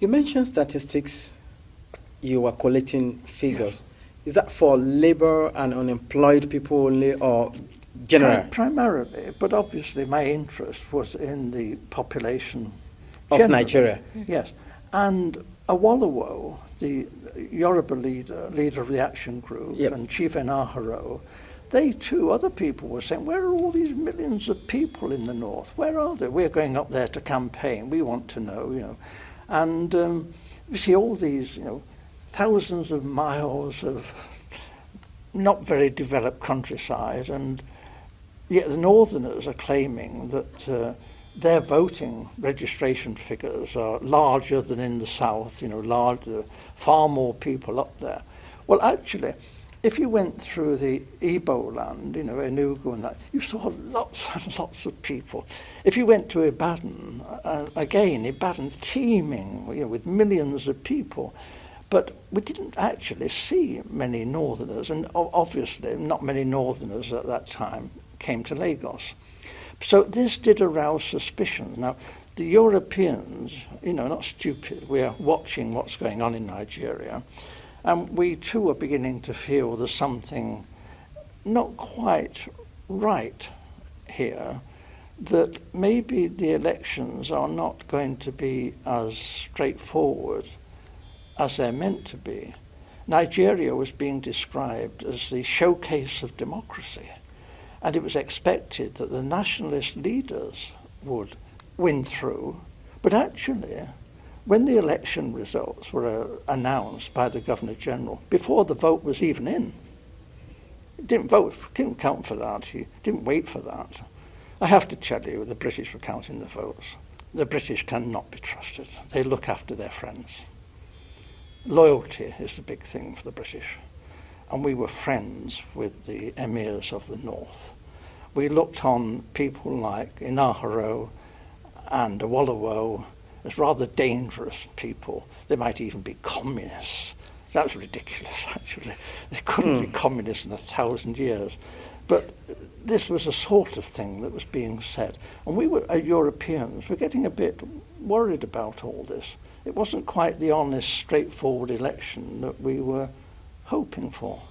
You mentioned statistics. You were collecting figures. Yes. Is that for labor and unemployed people only, or general? Primarily, but obviously my interest was in the population Of generally. Nigeria. Yes. And Awolowo, the Yoruba leader of the action group, Yep. and Chief Enaharo, they too, other people were saying, where are all these millions of people in the north? Where are they? We're going up there to campaign. We want to know. And you see all these, thousands of miles of not very developed countryside, and yet the northerners are claiming that their voting registration figures are larger than in the south, larger, far more people up there. Well, actually, if you went through the Igbo land, Enugu and that, you saw lots and lots of people. If you went to Ibadan, again, Ibadan teeming, with millions of people. But we didn't actually see many northerners, and obviously not many northerners at that time came to Lagos. So this did arouse suspicion. Now, the Europeans, not stupid, we are watching what's going on in Nigeria, and we too are beginning to feel there's something not quite right here, that maybe the elections are not going to be as straightforward as they're meant to be. Nigeria was being described as the showcase of democracy, and it was expected that the nationalist leaders would win through. But actually, when the election results were announced by the Governor-General, before the vote was even in, he didn't count for that, he didn't wait for that. I have to tell you, the British were counting the votes. The British cannot be trusted. They look after their friends. Loyalty is the big thing for the British. And we were friends with the emirs of the north. We looked on people like Enaharo and Awolowo as rather dangerous people. They might even be communists. That was ridiculous, actually. They couldn't be communists in 1,000 years. But this was a sort of thing that was being said. And we were, Europeans, were getting a bit worried about all this. It wasn't quite the honest, straightforward election that we were hoping for.